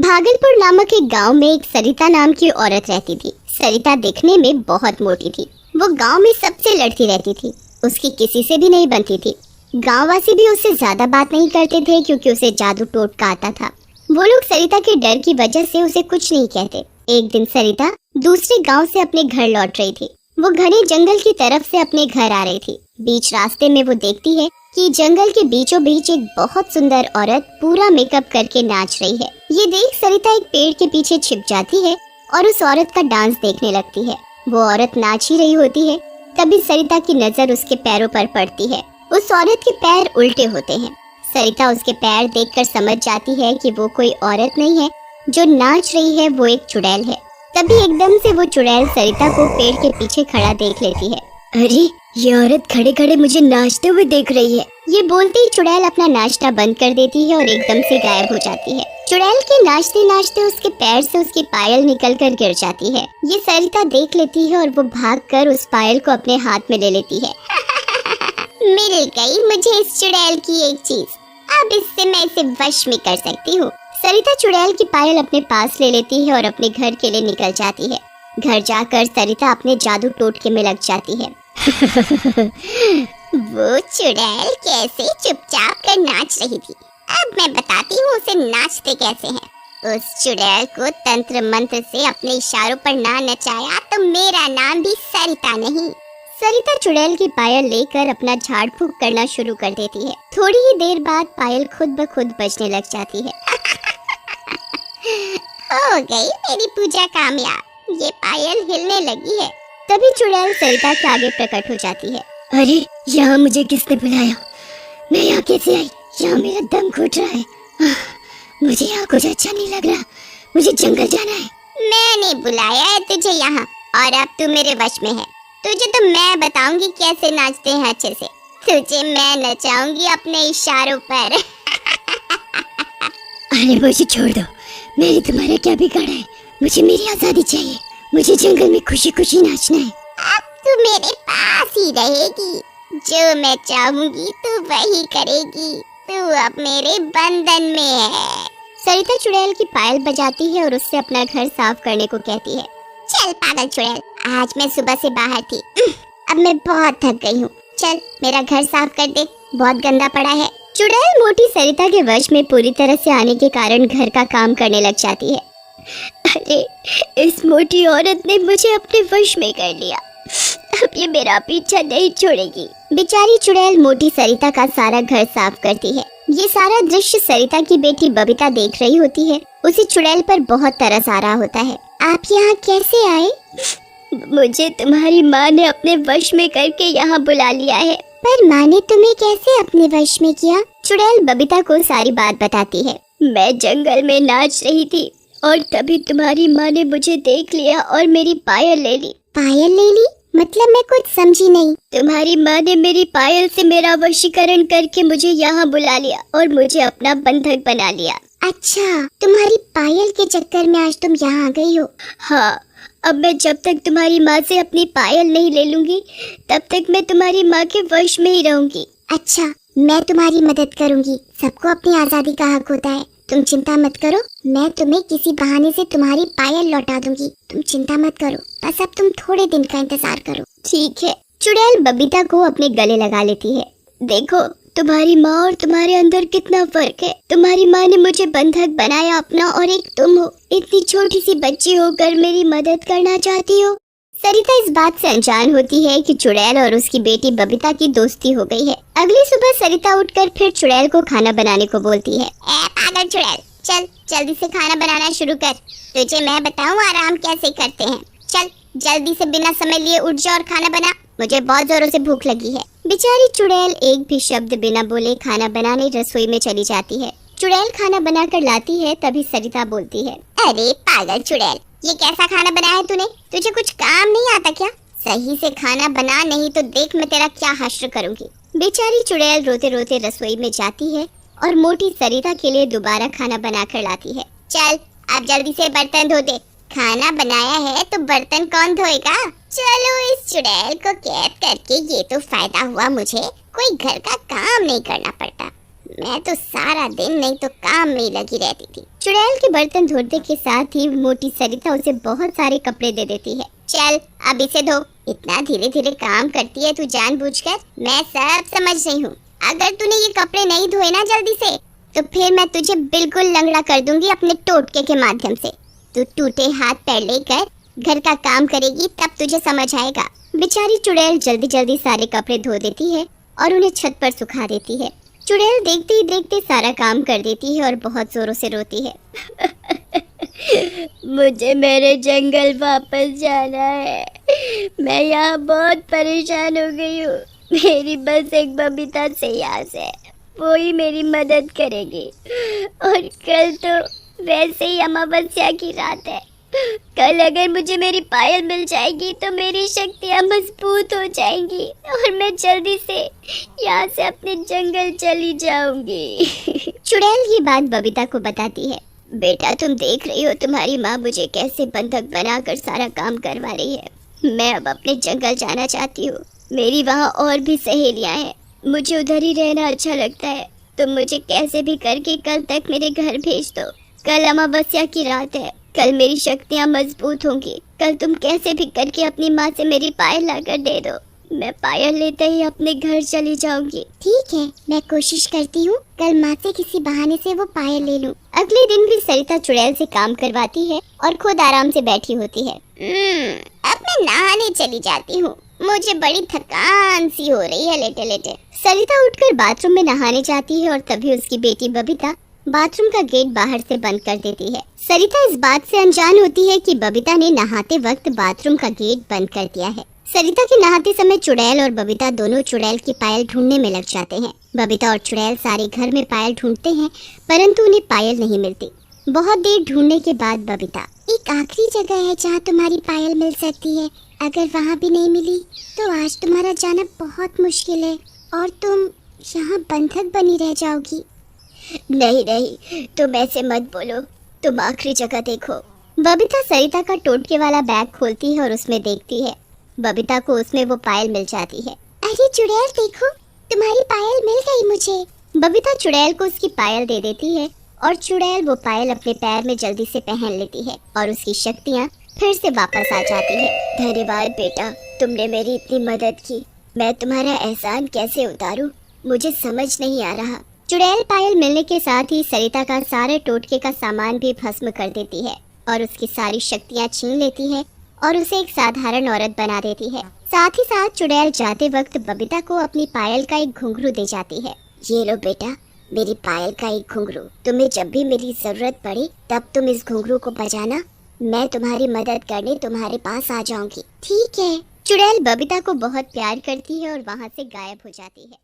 भागलपुर नामक एक गांव में एक सरिता नाम की औरत रहती थी। सरिता दिखने में बहुत मोटी थी। वो गांव में सबसे लड़ती रहती थी। उसकी किसी से भी नहीं बनती थी। गांववासी भी उससे ज्यादा बात नहीं करते थे क्योंकि उसे जादू टोटका आता था। वो लोग सरिता के डर की वजह से उसे कुछ नहीं कहते। एक दिन सरिता दूसरे गांव से अपने घर लौट रही थी। वो घने जंगल की तरफ से अपने घर आ रही थी। बीच रास्ते में वो देखती है कि जंगल के बीचों बीच एक बहुत सुंदर औरत पूरा मेकअप करके नाच रही है। ये देख सरिता एक पेड़ के पीछे छिप जाती है और उस औरत का डांस देखने लगती है। वो औरत नाच ही रही होती है, तभी सरिता की नजर उसके पैरों पर पड़ती है। उस औरत के पैर उल्टे होते हैं। सरिता उसके पैर देखकर समझ जाती है कि वो कोई औरत नहीं है, जो नाच रही है वो एक चुड़ैल है। तभी एकदम से वो चुड़ैल सरिता को पेड़ के पीछे खड़ा देख लेती है। अरे, ये औरत खड़े खड़े मुझे नाचते हुए देख रही है। ये बोलते ही चुड़ैल अपना नाचना बंद कर देती है और एकदम से गायब हो जाती है। चुड़ैल के नाचते नाचते उसके पैर से उसकी पायल निकलकर गिर जाती है। ये सरिता देख लेती है और वो भागकर उस पायल को अपने हाथ में ले लेती है। मिल गई मुझे इस चुड़ैल की एक चीज, अब इससे मैं इसे वश में कर सकती हूँ। सरिता चुड़ैल की पायल अपने पास ले लेती है और अपने घर के लिए निकल जाती है। घर जाकर सरिता अपने जादू टोटके में लग जाती है। वो चुड़ैल कैसे चुपचाप कर नाच रही थी, अब मैं बताती हूँ उसे नाचते कैसे हैं। उस चुड़ैल को तंत्र मंत्र से अपने इशारों पर ना नचाया तो मेरा नाम भी सरिता नहीं। सरिता चुड़ैल की पायल लेकर अपना झाड़ फूंक करना शुरू कर देती है। थोड़ी ही देर बाद पायल खुद ब खुद बजने लग जाती है। हो गई मेरी पूजा कामयाब, ये पायल हिलने लगी है। तभी चुड़ैल सरिता के आगे प्रकट हो जाती है। अरे, यहाँ मुझे किसने बुलाया? मैं यहाँ कैसे आई? यहाँ मेरा दम घुट रहा है। मुझे यहाँ कुछ अच्छा नहीं लग रहा। मुझे जंगल जाना है। मैंने बुलाया है तुझे यहाँ और अब तू मेरे वश में है। तुझे तो मैं बताऊंगी कैसे नाचते हैं अच्छे से। तुझे मैं नचाऊंगी अपने इशारों पर। अरे मुझे छोड़ दो, मेरी तुम्हारा क्या बिगाड़ा है? मुझे मेरी आजादी चाहिए। मुझे जंगल में खुशी खुशी नाचना है। अब तू मेरे पास ही रहेगी, जो मैं चाहूंगी तू वही करेगी। तू अब मेरे बंधन में है। सरिता चुड़ैल की पायल बजाती है और उससे अपना घर साफ करने को कहती है। चल पागल चुड़ैल, आज मैं सुबह से बाहर थी, अब मैं बहुत थक गई हूँ। चल मेरा घर साफ कर दे, बहुत गंदा पड़ा है। चुड़ैल मोटी सरिता के वश में पूरी तरह से आने के कारण घर का काम करने लग जाती है। अरे, इस मोटी औरत ने मुझे अपने वश में कर लिया, अब ये मेरा पीछा नहीं छोड़ेगी। बेचारी चुड़ैल मोटी सरिता का सारा घर साफ करती है। ये सारा दृश्य सरिता की बेटी बबीता देख रही होती है। उसे चुड़ैल पर बहुत तरस आ रहा होता है। आप यहाँ कैसे आए? मुझे तुम्हारी माँ ने अपने वश में करके यहाँ बुला लिया है। पर माँ ने तुम्हें कैसे अपने वश में किया? चुड़ैल बबीता को सारी बात बताती है। मैं जंगल में नाच रही थी और तभी तुम्हारी माँ ने मुझे देख लिया और मेरी पायल ले ली। पायल ले ली? मतलब मैं कुछ समझी नहीं। तुम्हारी माँ ने मेरी पायल से मेरा वशीकरण करके मुझे यहाँ बुला लिया और मुझे अपना बंधक बना लिया। अच्छा, तुम्हारी पायल के चक्कर में आज तुम यहाँ आ गई हो? हाँ, अब मैं जब तक तुम्हारी माँ से अपनी पायल नहीं ले लूंगी तब तक मैं तुम्हारी माँ के वश में ही रहूंगी। अच्छा, मैं तुम्हारी मदद करूंगी। सबको अपनी आजादी का हक होता है। तुम चिंता मत करो, मैं तुम्हें किसी बहाने से तुम्हारी पायल लौटा दूंगी। तुम चिंता मत करो, बस अब तुम थोड़े दिन का इंतजार करो। ठीक है। चुड़ैल बबीता को अपने गले लगा लेती है। देखो, तुम्हारी माँ और तुम्हारे अंदर कितना फर्क है। तुम्हारी माँ ने मुझे बंधक बनाया अपना और एक तुम हो, इतनी छोटी सी बच्ची होकर मेरी मदद करना चाहती हो। सरिता इस बात से अनजान होती है कि चुड़ैल और उसकी बेटी बबीता की दोस्ती हो गई है। अगली सुबह सरिता उठकर फिर चुड़ैल को खाना बनाने को बोलती है। पागल चुड़ैल, चल जल्दी से खाना बनाना शुरू कर। तुझे मैं बताऊं आराम कैसे करते हैं। चल जल्दी से बिना समय लिए उठ जा और खाना बना, मुझे बहुत जोरों से भूख लगी है। बेचारी चुड़ैल एक भी शब्द बिना बोले खाना बनाने रसोई में चली जाती है। चुड़ैल खाना बनाकर लाती है, तभी सरिता बोलती है। अरे पागल चुड़ैल, ये कैसा खाना बनाया है तूने? तुझे कुछ काम नहीं आता क्या? सही से खाना बना, नहीं तो देख मैं तेरा क्या हश्र करूंगी। बेचारी चुड़ैल रोते रोते रसोई में जाती है और मोटी सरिता के लिए दोबारा खाना बनाकर लाती है। चल अब जल्दी से बर्तन धो दे। खाना बनाया है तो बर्तन कौन धोएगा? चलो इस चुड़ैल को कैद करके ये तो फायदा हुआ मुझे, कोई घर का काम नहीं करना पड़ता। मैं तो सारा दिन नहीं तो काम में ही लगी रहती थी। चुड़ैल के बर्तन धोने के साथ ही मोटी सरिता उसे बहुत सारे कपड़े दे देती है। चल अब इसे धो। इतना धीरे धीरे काम करती है तू जानबूझकर, मैं सब समझ रही हूँ। अगर तूने ये कपड़े नहीं धोए ना जल्दी से तो फिर मैं तुझे बिल्कुल लंगड़ा कर दूंगी अपने टोटके के माध्यम से। तू टूटे हाथ पैर लेकर घर का काम करेगी तब तुझे समझ आएगा। बेचारी चुड़ैल जल्दी जल्दी सारे कपड़े धो देती है और उन्हें छत पर सुखा देती है। चुड़ैल देखते ही देखते सारा काम कर देती है और बहुत जोरों से रोती है। मुझे मेरे जंगल वापस जाना है। मैं यहाँ बहुत परेशान हो गई हूँ। मेरी बस एक बबीता से आस है, वो ही मेरी मदद करेगी। और कल तो वैसे ही अमावस्या की रात है। कल अगर मुझे मेरी पायल मिल जाएगी तो मेरी शक्तियाँ मजबूत हो जाएंगी और मैं जल्दी से यहाँ से अपने जंगल चली जाऊंगी। चुड़ैल ये बात बबीता को बताती है। बेटा तुम देख रही हो तुम्हारी माँ मुझे कैसे बंधक बनाकर सारा काम करवा रही है। मैं अब अपने जंगल जाना चाहती हूँ। मेरी वहाँ और भी सहेलियाँ हैं, मुझे उधर ही रहना अच्छा लगता है। तुम मुझे कैसे भी करके कल तक मेरे घर भेज दो। कल अमावस्या की रात है, कल मेरी शक्तियाँ मजबूत होंगी। कल तुम कैसे भी करके अपनी माँ से मेरी पायल लाकर दे दो। मैं पायल लेते ही अपने घर चली जाऊंगी। ठीक है, मैं कोशिश करती हूँ कल माँ से किसी बहाने से वो पायल ले लूँ। अगले दिन भी सरिता चुड़ैल से काम करवाती है और खुद आराम से बैठी होती है। अब मैं नहाने चली जाती हूँ, मुझे बड़ी थकान सी हो रही है लेटे लेटे। सरिता उठकर बाथरूम में नहाने जाती है और तभी उसकी बेटी बबीता बाथरूम का गेट बाहर से बंद कर देती है। सरिता इस बात से अनजान होती है कि बबीता ने नहाते वक्त बाथरूम का गेट बंद कर दिया है। सरिता के नहाते समय चुड़ैल और बबीता दोनों चुड़ैल की पायल ढूंढने में लग जाते हैं। बबीता और चुड़ैल सारे घर में पायल ढूंढते हैं परंतु उन्हें पायल नहीं मिलती। बहुत देर ढूंढने के बाद बबीता, एक आखिरी जगह है जहाँ तुम्हारी पायल मिल सकती है। अगर वहाँ भी नहीं मिली तो आज तुम्हारा जाना बहुत मुश्किल है और तुम यहाँ बंधक बनी रह जाओगी। नहीं नहीं, तुम ऐसे मत बोलो, तुम आखिरी जगह देखो। बबीता सरिता का टोटके वाला बैग खोलती है और उसमें देखती है। बबीता को उसमें वो पायल मिल जाती है। अरे चुड़ैल देखो, तुम्हारी पायल मिल गई मुझे। बबीता चुड़ैल को उसकी पायल दे देती है और चुड़ैल वो पायल अपने पैर में जल्दी से पहन लेती है और उसकी शक्तियाँ फिर से वापस आ जाती है। धन्यवाद बेटा, तुमने मेरी इतनी मदद की। मैं तुम्हारा एहसान कैसे उतारूं, मुझे समझ नहीं आ रहा। चुड़ैल पायल मिलने के साथ ही सरिता का सारे टोटके का सामान भी भस्म कर देती है और उसकी सारी शक्तियाँ छीन लेती है और उसे एक साधारण औरत बना देती है। साथ ही साथ चुड़ैल जाते वक्त बबीता को अपनी पायल का एक घुंघरू दे जाती है। ये लो बेटा, मेरी पायल का एक घुंघरू। तुम्हें जब भी मेरी जरूरत पड़े तब तुम इस घुंघरू को बजाना, मैं तुम्हारी मदद करने तुम्हारे पास आ जाऊंगी। ठीक है। चुड़ैल बबीता को बहुत प्यार करती है और वहाँ से गायब हो जाती है।